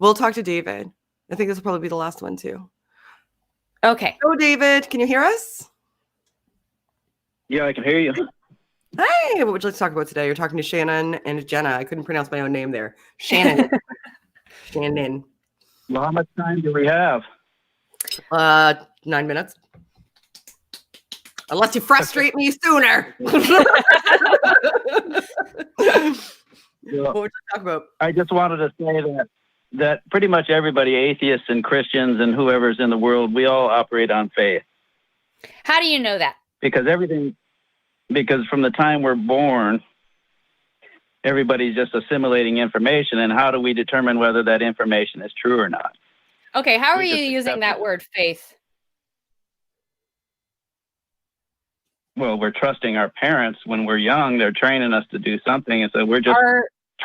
We'll talk to David. I think this will probably be the last one too. Okay. Oh, David, can you hear us? Yeah, I can hear you. Hey, what would you like to talk about today? You're talking to Shannon and Jenna. I couldn't pronounce my own name there. Shannon. Shannon. Well, how much time do we have? 9 minutes. Unless you frustrate me sooner. What would you talk about? I just wanted to say that pretty much everybody, atheists and Christians and whoever's in the world, we all operate on faith. How do you know that? Because from the time we're born, everybody's just assimilating information. And how do we determine whether that information is true or not? Okay, how are you using that word faith? Well, we're trusting our parents when we're young. They're training us to do something. And so we're just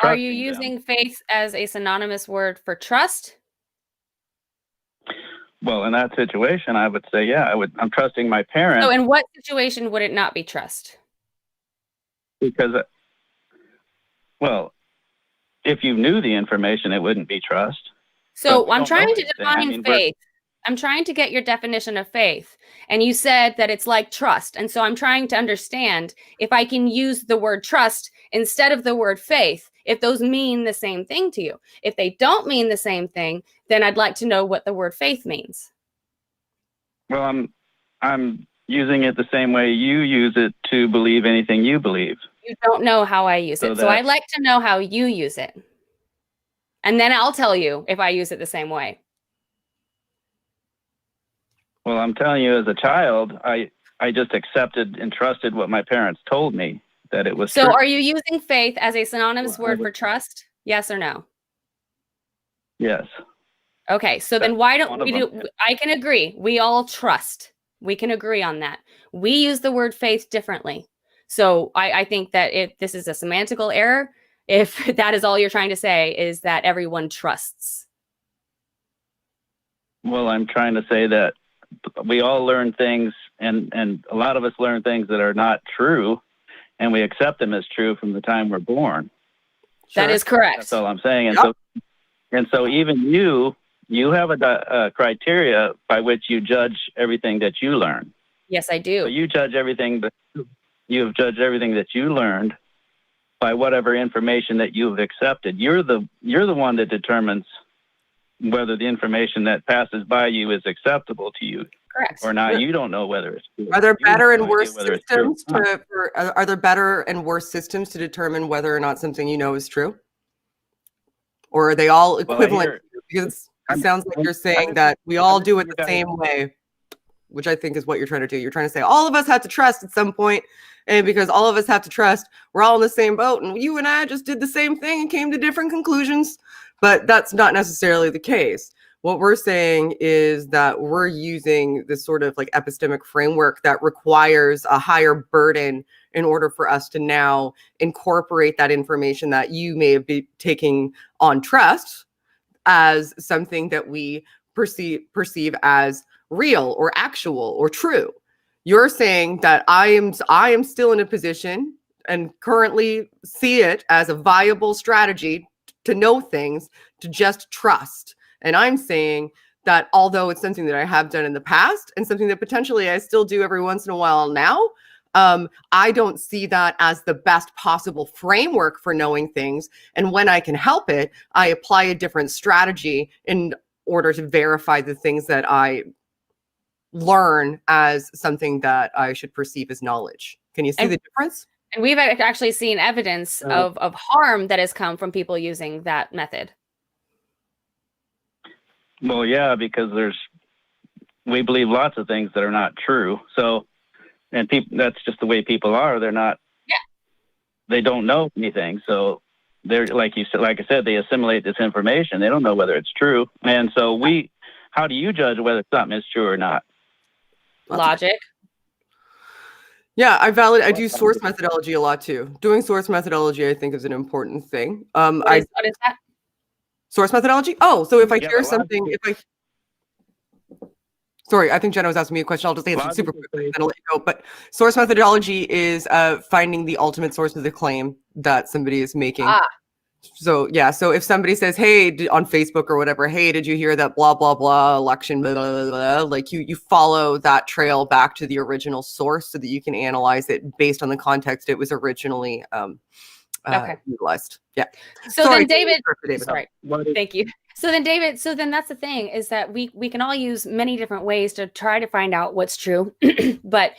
Are you using faith as a synonymous word for trust? Well, in that situation, I would say, yeah, I'm trusting my parents. So in what situation would it not be trust? Because, well, if you knew the information, it wouldn't be trust. So I'm trying to define faith. I'm trying to get your definition of faith. And you said that it's like trust. And so I'm trying to understand if I can use the word trust instead of the word faith, if those mean the same thing to you. If they don't mean the same thing, then I'd like to know what the word faith means. Well, I'm using it the same way you use it to believe anything you believe. You don't know how I use it. So I'd like to know how you use it. And then I'll tell you if I use it the same way. Well, I'm telling you, as a child, I just accepted and trusted what my parents told me that it was true. So are you using faith as a synonymous word for trust? Yes or no? Yes. Okay, so then why don't we do, I can agree. We all trust. We can agree on that. We use the word faith differently. So I think that this is a semantical error, if that is all you're trying to say, is that everyone trusts. Well, I'm trying to say that we all learn things, and a lot of us learn things that are not true, and we accept them as true from the time we're born. That is correct. That's all I'm saying. And so even you have a criteria by which you judge everything that you learn. Yes, I do. So you judge everything you have judged everything that you learned by whatever information that you've accepted. You're the one that determines whether the information that passes by you is acceptable to you. Correct. Or not. You don't know whether it's true. Are there better and worse systems are there better and worse systems to determine whether or not something you know is true? Or are they all equivalent? Because it sounds like you're saying that we all do it the same way, which I think is what you're trying to do. You're trying to say all of us have to trust at some point, and because all of us have to trust, we're all in the same boat, and you and I just did the same thing and came to different conclusions. But that's not necessarily the case. What we're saying is that we're using this sort of like epistemic framework that requires a higher burden in order for us to now incorporate that information that you may have been taking on trust as something that we perceive as real or actual or true. You're saying that I am still in a position and currently see it as a viable strategy to know things, to just trust. And I'm saying that although it's something that I have done in the past and something that potentially I still do every once in a while now, I don't see that as the best possible framework for knowing things. And when I can help it, I apply a different strategy in order to verify the things that I learn as something that I should perceive as knowledge. Can you see the difference? And we've actually seen evidence of harm that has come from people using that method. Well, yeah, because we believe lots of things that are not true. So, and that's just the way people are. They're not, they don't know anything. So they're, like I said, they assimilate this information. They don't know whether it's true. And so how do you judge whether something is true or not? Logic. Yeah, I do source methodology a lot too. Doing source methodology, I think, is an important thing. What is that? Source methodology? Oh, so if I hear something, sorry, I think Jenna was asking me a question. I'll just answer super quickly, then I'll let you go. But source methodology is finding the ultimate source of the claim that somebody is making. So yeah, so if somebody says, "Hey," on Facebook or whatever, "Hey, did you hear that blah blah blah election?" Blah, blah, blah, like you follow that trail back to the original source so that you can analyze it based on the context it was originally utilized. Yeah. So sorry, then David. Sorry. Thank you. So then David. So then that's the thing, is that we can all use many different ways to try to find out what's true, but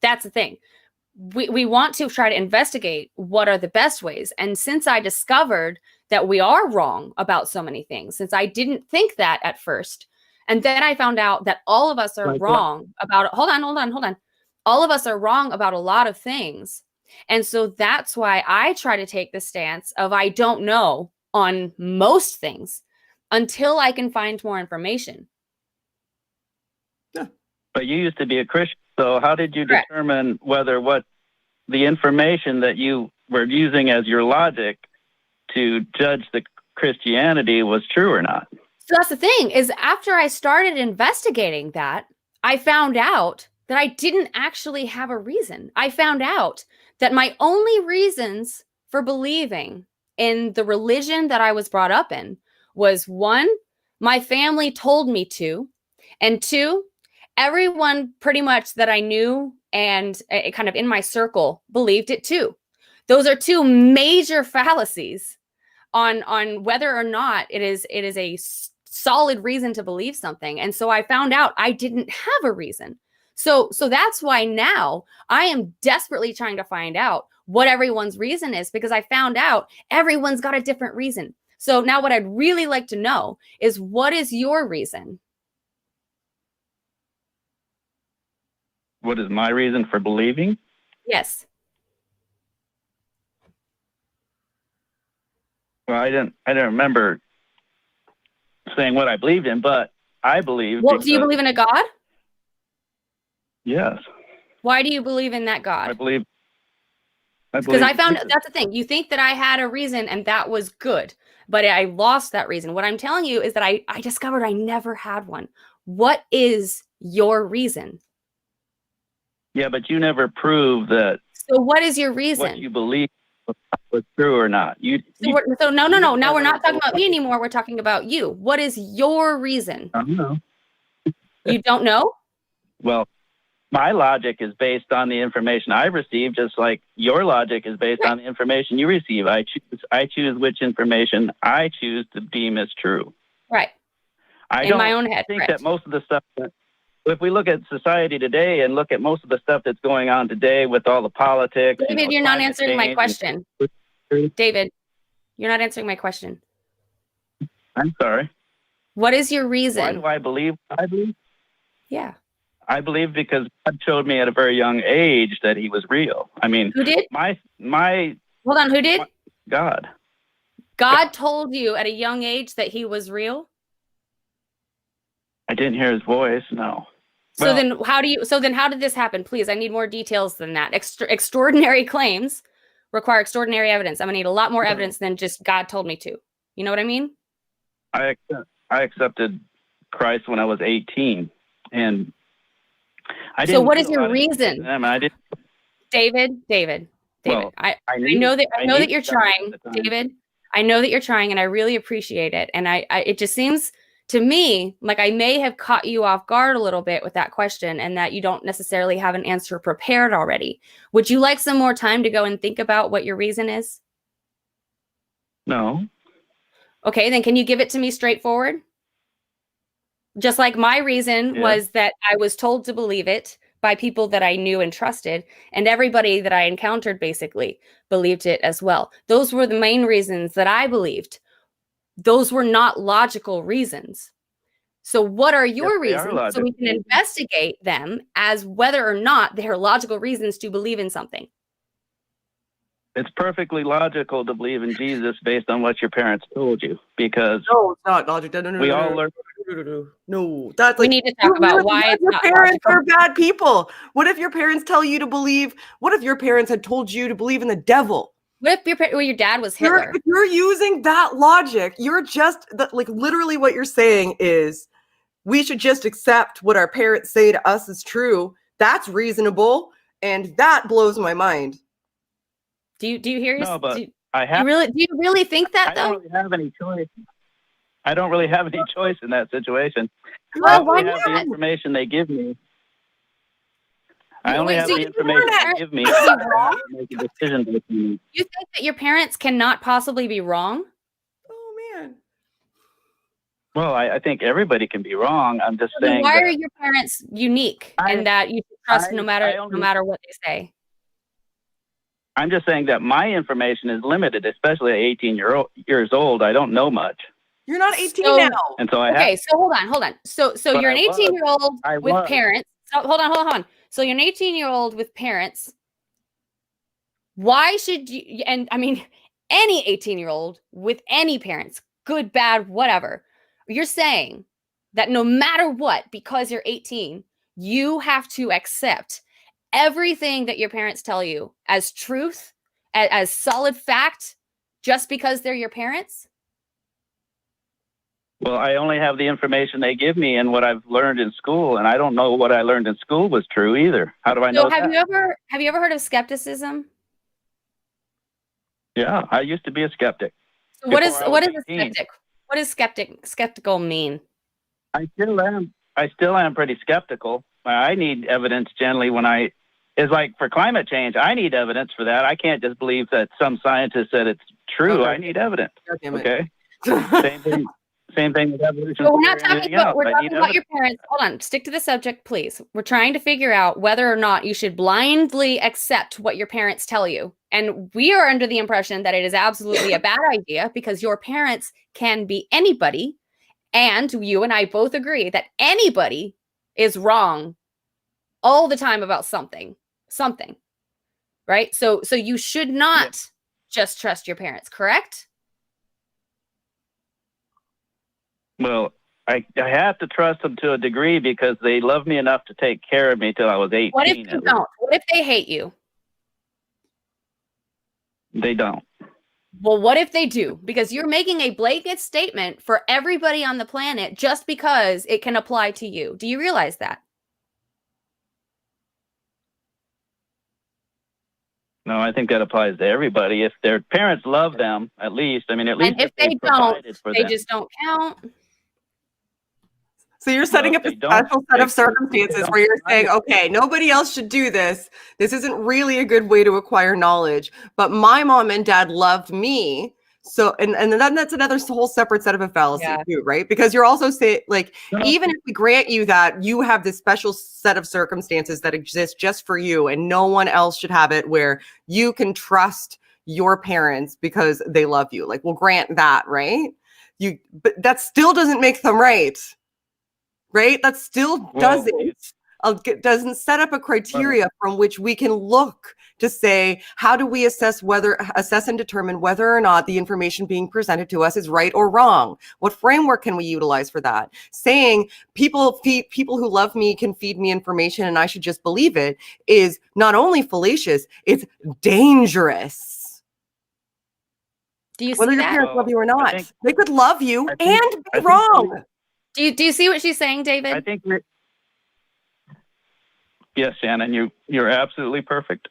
that's the thing. We want to try to investigate what are the best ways. And since I discovered that we are wrong about so many things, since I didn't think that at first, and then I found out that all of us are wrong about, hold on. All of us are wrong about a lot of things. And so that's why I try to take the stance of I don't know on most things until I can find more information. Yeah. But you used to be a Christian. So how did you determine whether what the information that you were using as your logic to judge the Christianity was true or not? So that's the thing, is after I started investigating that, I found out that I didn't actually have a reason. I found out that my only reasons for believing in the religion that I was brought up in was, one, my family told me to, and two, everyone pretty much that I knew and kind of in my circle believed it too. Those are two major fallacies on whether or not it is a solid reason to believe something. And so I found out I didn't have a reason. So that's why now I am desperately trying to find out what everyone's reason is, because I found out everyone's got a different reason. So now what I'd really like to know is, what is your reason? What is my reason for believing? Yes. Well, I didn't remember saying what I believed in, but I believe. Well, do you believe in a God? Yes. Why do you believe in that God? I believe. Because I found that's the thing. You think that I had a reason and that was good, but I lost that reason. What I'm telling you is that I discovered I never had one. What is your reason? Yeah, but you never proved that. So what is your reason? What you believe was true or not. So no. Now we're not talking about me anymore. We're talking about you. What is your reason? I don't know. You don't know? Well, my logic is based on the information I received, just like your logic is based on the information you receive. I choose which information I choose to deem as true. Right. In my own head. I think that most of the stuff if we look at society today and look at most of the stuff that's going on today with all the politics. David, you're not answering my question. David, you're not answering my question. I'm sorry. What is your reason? Why do I believe what I believe? Yeah. I believe because God showed me at a very young age that he was real. I mean, who did? My Hold on, who did? God. God told you at a young age that he was real? I didn't hear his voice, no. So then how did this happen? Please, I need more details than that. Extraordinary claims require extraordinary evidence. I'm gonna need a lot more evidence than just God told me to. You know what I mean? I accepted Christ when I was 18, and I didn't. So what is your reason? I didn't. David. Well, I know that you're trying, David. I know that you're trying, and I really appreciate it. And it just seems to me like I may have caught you off guard a little bit with that question, and that you don't necessarily have an answer prepared already. Would you like some more time to go and think about what your reason is? No. Okay, then can you give it to me straightforward? Just like my reason was that I was told to believe it by people that I knew and trusted, and everybody that I encountered basically believed it as well. Those were the main reasons that I believed. Those were not logical reasons. So what are your reasons so we can investigate them as whether or not they're logical reasons to believe in something? It's perfectly logical to believe in Jesus based on what your parents told you, because no, it's not logical. No, we all learn. No, that's we need to talk about why it's your not parents logical. are bad people. What if your parents tell you to believe? What if your parents had told you to believe in the devil? What if your dad was Hitler? If you're using that logic, you're just like literally what you're saying is we should just accept what our parents say to us is true. That's reasonable, and that blows my mind. Do you hear? No, but I have. Do you really think that I though? don't really have any choice. I don't really have any choice in that situation. Well, I why only have the not? information they give me. I You- only wait, have so the you information think they give me. your I parents have to make a decision with me. You think that your parents cannot possibly be wrong? Oh man. Well, I think everybody can be wrong. I'm just So then saying why are that your parents unique I- and that you should trust I no only- matter what they say? I'm just saying that my information is limited, especially at 18 years old. I don't know much, You're not 18 So- now. and so I Okay, have. so hold on. So But you're an I was. 18-year-old I with was. parents. So hold on. So you're an 18-year-old with parents. Why should you, and I mean, any 18-year-old with any parents, good, bad, whatever, you're saying that no matter what, because you're 18, you have to accept everything that your parents tell you as truth, as solid fact, just because they're your parents? Well, I only have the information they give me and what I've learned in school, and I don't know what I learned in school was true either. How do I know So have that? you ever heard of skepticism? Yeah, I used to be a skeptic. So what is Before I what was is a 18. skeptic? What does skeptical mean? I still am. I still am pretty skeptical. I need evidence generally when it's like for climate change. I need evidence for that. I can't just believe that some scientist said it's true. Okay. I need evidence. God damn it. Okay. Same thing. Same thing with evolution. But we're not theory and talking anything about else. we're I talking need about your evidence. parents. Hold on, stick to the subject, please. We're trying to figure out whether or not you should blindly accept what your parents tell you. And we are under the impression that it is absolutely a bad idea because your parents can be anybody. And you and I both agree that anybody is wrong all the time about something. Right? So you should not just trust your parents, correct? Well, I have to trust them to a degree because they love me enough to take care of me till I was 18. What if they don't? What if they hate you? They don't. Well, what if they do? Because you're making a blanket statement for everybody on the planet just because it can apply to you. Do you realize that? No, I think that applies to everybody. If their parents love them, at least, I mean, at least And if they don't, provided for they them. just don't count. So you're setting Well, up a if they don't, special set of they circumstances don't where you're saying, provide okay, nobody else should do this. This isn't really a good way to acquire knowledge, but my mom and dad loved me. So, and then that's another whole separate set of a fallacy too, right? Because you're also saying, like, even if we grant you that you have this special set of circumstances that exist just for you and no one else should have it, where you can trust your parents because they love you. Like, we'll grant that, right? But that still doesn't make them right. Right? That still doesn't set up a criteria from which we can look to say, how do we assess and determine whether or not the information being presented to us is right or wrong? What framework can we utilize for that? Saying people who love me can feed me information and I should just believe it is not only fallacious, it's dangerous. Do you Whether see your that? parents love you or not, think- they could love you I think- and be I think- wrong. Do you see what she's saying, David? I think yes, Shannon, you're absolutely perfect.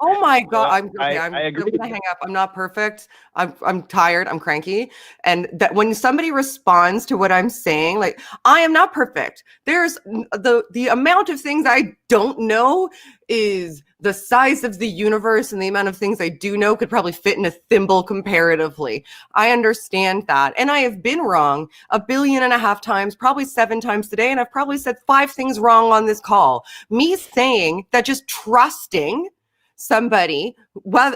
Oh my God! I I'm agree. gonna hang up. I'm not perfect. I'm tired. I'm cranky. And that when somebody responds to what I'm saying, like, I am not perfect. There's the amount of things I don't know is the size of the universe, and the amount of things I do know could probably fit in a thimble comparatively. I understand that, and I have been wrong 1.5 billion times, probably 7 times today, and I've probably said 5 things wrong on this call. Me saying that just trusting somebody,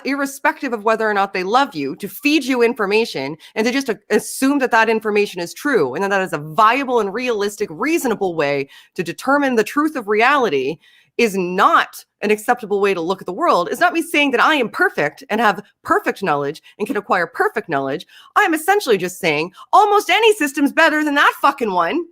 irrespective of whether or not they love you, to feed you information and to just assume that information is true and that is a viable and realistic, reasonable way to determine the truth of reality is not an acceptable way to look at the world. It's not me saying that I am perfect and have perfect knowledge and can acquire perfect knowledge. I'm essentially just saying almost any system's better than that fucking one.